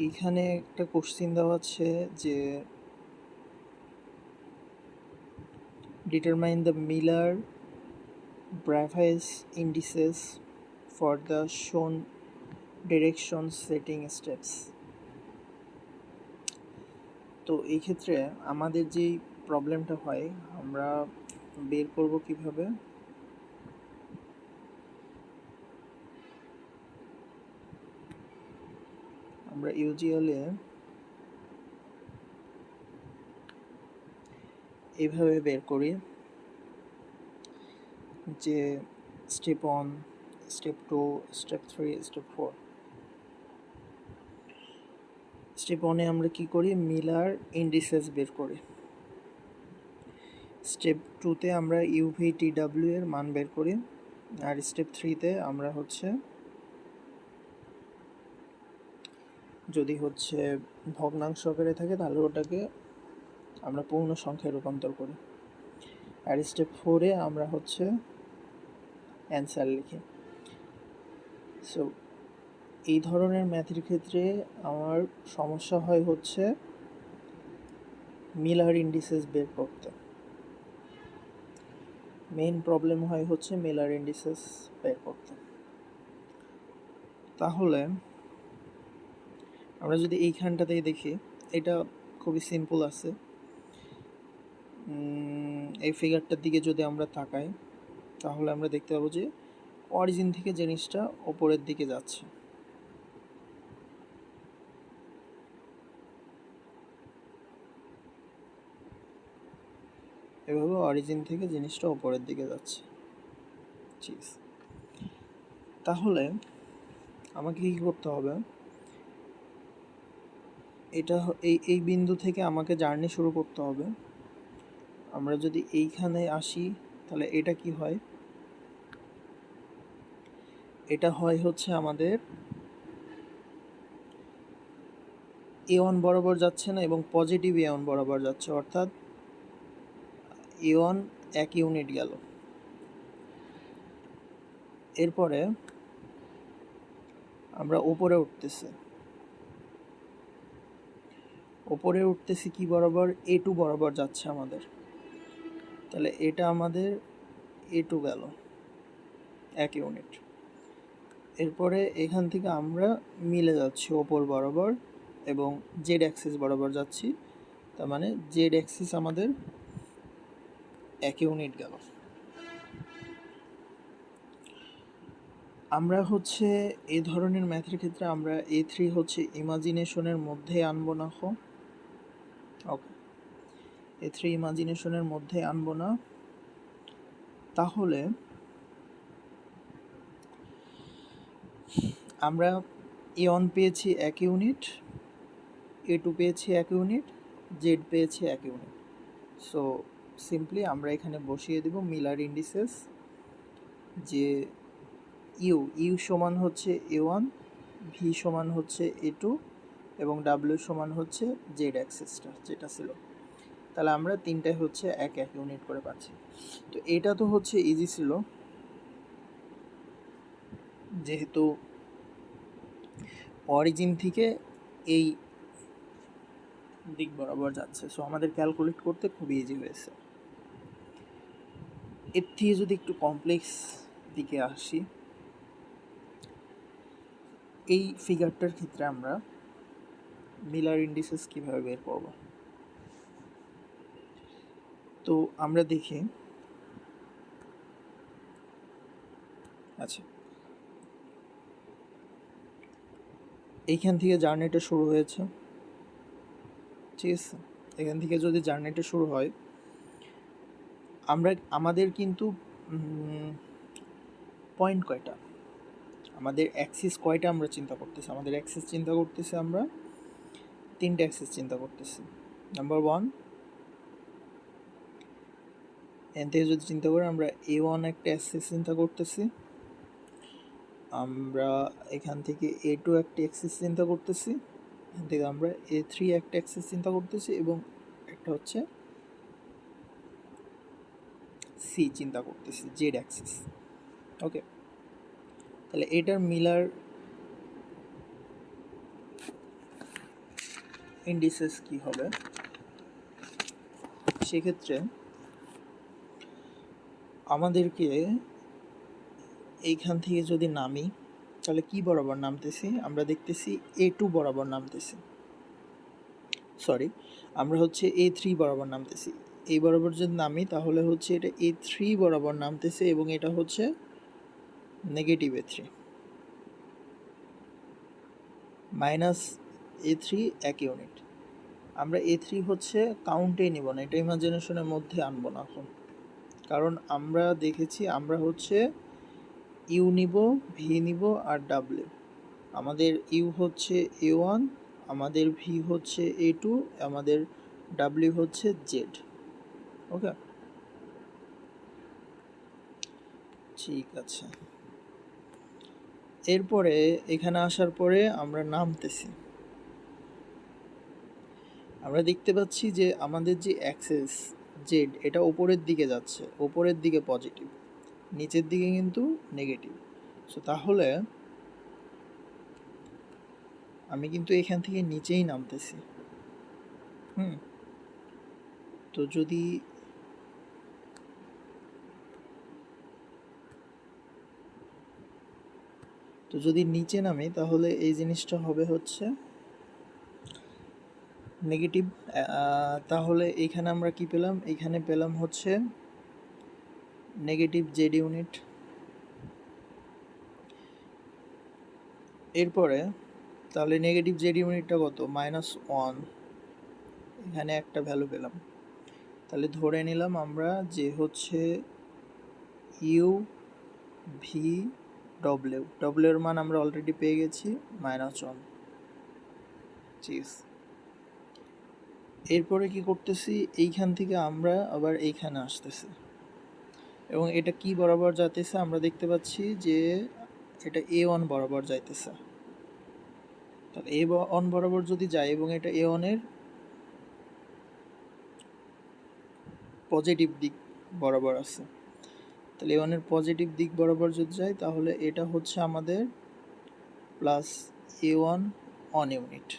এইখানে একটা কোশ্চিন দেওয়া আছে যে determine the Miller Bravais indices for the shown direction setting steps. তো এই ক্ষেত্রে আমাদের যেই প্রবলেমটা হয় আমরা বের করব কিভাবে। আমরা ইউজুয়ালি এইভাবে বের করি যে step 1, step 2, step 3, step 4। Step 1-এ আমরা কি করি, মিলার ইন্ডিসেস বের করি। স্টেপ 2-তে আমরা ইউভিটিডাব্লিউ এর মান বের করি। আর স্টেপ 3-তে আমরা যদি ভগ্নাংশ আকারে থাকে তাহলে ওটাকে আমরা পূর্ণ সংখ্যায় রূপান্তর করি। আর স্টেপ 4-এ আমরা অ্যান্সার লিখি। সো এই ধরনের ম্যাথের ক্ষেত্রে আমার সমস্যা হয় মিলার ইন্ডিসেস বের করতে। মেইন প্রবলেম হয় মিলার ইন্ডিসেস বের করতে। তাহলে আমরা যদি এইখানটাতেই দেখি, এটা খুবই সিম্পল আছে। এই ফিগারটার দিকে যদি আমরা তাকাই তাহলে আমরা দেখতে পাবো যে অরিজিন থেকে জিনিসটা ওপরের দিকে যাচ্ছে। এভাবে অরিজিন থেকে জিনিসটা ওপরের দিকে যাচ্ছে। ঠিক, তাহলে আমাকে কি করতে হবে, এটা এই বিন্দু থেকে আমাকে জার্নি শুরু করতে হবে। আমরা যদি এইখানে আসি তাহলে এটা কি হয়, এটা হয় আমাদের A1 বরাবর যাচ্ছে না এবং পজিটিভ A1 বরাবর যাচ্ছে, অর্থাৎ A1 1 ইউনিট গেল। এরপরে আমরা উপরে উঠতেছি কি বরাবর, A2 বরাবর যাচ্ছে আমাদের। তাহলে এটা আমাদের A2 গেল 1 ইউনিট। এরপরে এখান থেকে আমরা মিলে যাচ্ছি ওপর বরাবর এবং জেড অ্যাক্সিস বরাবর যাচ্ছি, তার মানে জেড অ্যাক্সিস আমাদের 1 ইউনিট গেল। আমরা এই ধরনের ম্যাথের ক্ষেত্রে আমরা A3 ইমাজিনেশনের মধ্যে আনবো না। ওকে, A3 ইমাজিনেশনের মধ্যে আনবো না। তাহলে আমরা A1 পেয়েছি 1 ইউনিট, A2 পেয়েছি 1 ইউনিট, জেড পেয়েছি 1 ইউনিট। সো সিম্পলি আমরা এখানে বসিয়ে দেব মিলার ইন্ডিসেস, যে ইউ সমান A1, ভি সমান A2 এবং ডাব্লিউ সমান জেড অ্যাক্সিসটা যেটা ছিল। তাহলে আমরা তিনটায় 1 ইউনিট করে পাচ্ছি। তো এটা তো ইজি ছিল, যেহেতু অরিজিন থেকে এই দিক বরাবর যাচ্ছে, সো আমাদের ক্যালকুলেট করতে খুব ইজি হয়েছে। এর থেকে যদি একটু কমপ্লেক্স দিকে আসি, এই ফিগারটার ক্ষেত্রে আমরা মিলার ইন্ডিসেস কিভাবে বের করব। তো আমরা দেখি, আচ্ছা এইখান থেকে জার্নিটা শুরু হয়েছে, ঠিক আছে। এখান থেকে যদি জার্নিটা শুরু হয়, আমাদের কিন্তু পয়েন্ট কয়টা, আমাদের অ্যাক্সিস কয়টা আমরা চিন্তা করতেছি, আমাদের অ্যাক্সিস চিন্তা করতেছি আমরা 3টে অ্যাক্সিস চিন্তা করতেছি। নাম্বার 1, এখান থেকে যদি চিন্তা করি আমরা A1 একটা অ্যাক্সিস চিন্তা করতেছি, আমরা এখান থেকে A2 একটা অ্যাক্সিস চিন্তা করতেছি, এখান থেকে আমরা A3 একটা অ্যাক্সিস চিন্তা করতেছি এবং একটা সি চিন্তা করতেছি, জেড অ্যাক্সিস। ওকে, তাহলে এটার মিলার ইন্ডিসেস কি হবে, সেক্ষেত্রে আমাদেরকে এইখান থেকে যদি নামি তাহলে কি বরাবর নামতেছি, আমরা দেখতেছি A2 বরাবর নামতেছি, সরি আমরা হচ্ছে A3 বরাবর নামতেছি। এই বরাবর যদি নামি তাহলে হচ্ছে এটা A3 বরাবর নামতেছে এবং এটা হচ্ছে নেগেটিভ A3 মাইনাস A3 এক ইউনিট। আমরা A3 হচ্ছে কাউন্টে নিব না, এটা ইমাজিনেশনের মধ্যে আনবো না এখন, কারণ আমরা দেখেছি আমরা হচ্ছে ইউ নিব, ভি নিব আর ডাব্লিউ। আমাদের ইউ হচ্ছে A1, আমাদের ভি হচ্ছে A2, আমাদের ডাব্লিউ হচ্ছে জেড। ওকে, ঠিক আছে। এরপরে এখানে আসার পরে আমরা নামতেছি, আমরা দেখতে পাচ্ছি যে আমাদের যে অ্যাক্সেস জেড এটা ওপরের দিকে যাচ্ছে, ওপরের দিকে পজিটিভ, নিচের দিকে কিন্তু নেগেটিভ। সো তাহলে আমি কিন্তু এখান থেকে নিচেই নামতেছি। তো যদি নিচে নামি তাহলে এই জিনিসটা হবে হচ্ছে নেগেটিভ। তাহলে এইখানে আমরা কি পেলাম, এইখানে পেলাম হচ্ছে নেগেটিভ জেড ইউনিট। এরপরে তাহলে নেগেটিভ জেড ইউনিটটা কত, -1, এখানে একটা ভ্যালু পেলাম। তাহলে ধরে নিলাম আমরা যে হচ্ছে ইউ ভি ডব্লিউ, ডব্লিউ এর মান আমরা অলরেডি পেয়ে গেছি -1। চিজ। এরপরে কি করতেছি, এইখান থেকে আমরা আবার এইখানে আসতেছি এবং এটা কি বরাবর যাইতেছে, আমরা দেখতে পাচ্ছি যে এটা A1 বরাবর যাইতেছে। তাহলে A1 বরাবর যদি যায় এবং এটা A1 এর পজিটিভ দিক বরাবর আছে, তাহলে A1 এর পজিটিভ দিক বরাবর যদি যায় তাহলে এটা হচ্ছে আমাদের প্লাস A1 অন ইউনিট।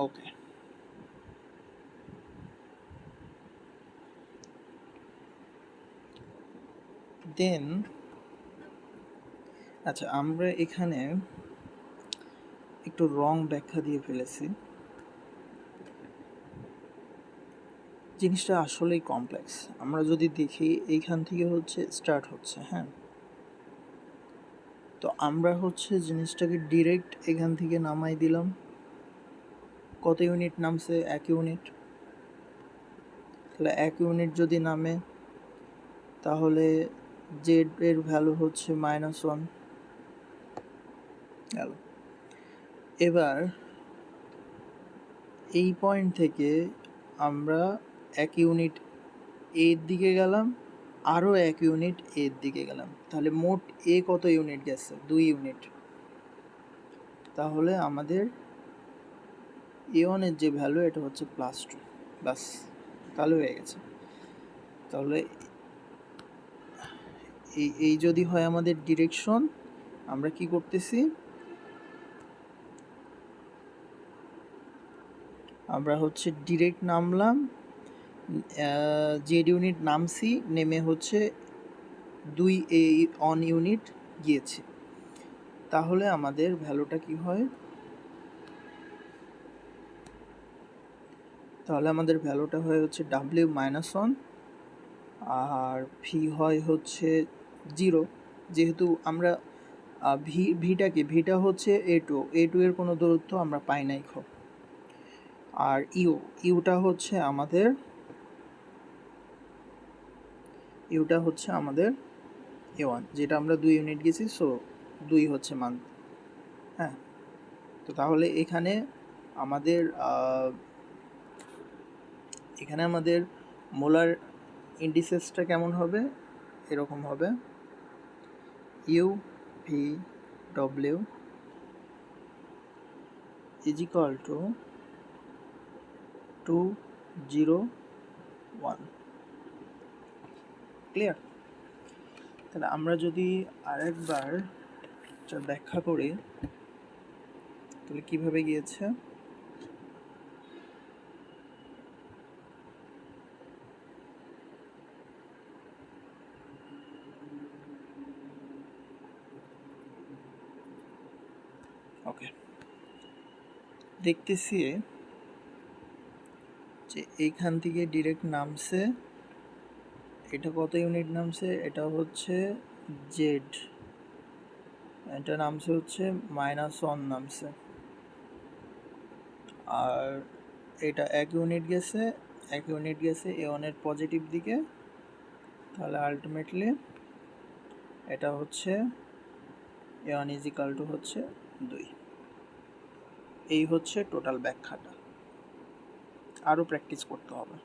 ওকে, দেন আচ্ছা আমরা এখানে একটু রং ব্যাখ্যা দিয়ে ফেলেছি, জিনিসটা আসলেই কমপ্লেক্স। আমরা যদি দেখি এইখান থেকে হচ্ছে স্টার্ট হচ্ছে, হ্যাঁ, তো আমরা হচ্ছে জিনিসটাকে ডিরেক্ট এখান থেকে নামাই দিলাম। কত ইউনিট নামছে, 1 ইউনিট। তাহলে 1 ইউনিট যদি নামে তাহলে জেড এর ভ্যালু হচ্ছে -1 গেল। এবার এই পয়েন্ট থেকে আমরা 1 ইউনিট এর দিকে গেলাম, আরও 1 ইউনিট এর দিকে গেলাম, তাহলে মোট এ কত ইউনিট গেছে, 2 ইউনিট। তাহলে আমাদের A1 এর যে ভ্যালু এটা হচ্ছে +2, বাস তাহলে হয়ে গেছে। তাহলে এই যদি হয় আমাদের ডিরেকশন, আমরা কি করতেছি, আমরা হচ্ছে ডিরেক্ট নামলাম, জেড ইউনিট নামছি, নেমে হচ্ছে 2 অন ইউনিট গিয়েছে। তাহলে আমাদের ভ্যালুটা কি হয়, তাহলে আমাদের ভ্যালুটা হয় হচ্ছে W-1 আর ভি হয় হচ্ছে 0, যেহেতু আমরা ভিটা হচ্ছে A2 এর কোনো দূরত্ব আমরা পাই নাই খো। আর ইউটা হচ্ছে আমাদের A1, যেটা আমরা 2 ইউনিট গেছি, সো 2 হচ্ছে মান। হ্যাঁ, তো তাহলে এখানে আমাদের মোলার ইন্ডিসেসটা কেমন হবে, এরকম হবে U V W is equal to 201। Clear? তাহলে আমরা যদি আরেকবার জিনিসটার ব্যাখ্যা করি তাহলে কিভাবে গিয়েছে। ওকে, দেখতেছি যে এইখান থেকে ডিরেক্ট নামছে, এটা কত ইউনিট নামছে, এটা হচ্ছে জেড, এটা নামছে হচ্ছে -1 নামছে, আর এটা 1 ইউনিট গেছে, 1 ইউনিট গেছে A1-এর পজিটিভ দিকে, তাহলে আলটিমেটলি এটা হচ্ছে A1 = হচ্ছে 2। এই হচ্ছে টোটাল ব্যাখ্যাটা, আরও প্র্যাকটিস করতে হবে।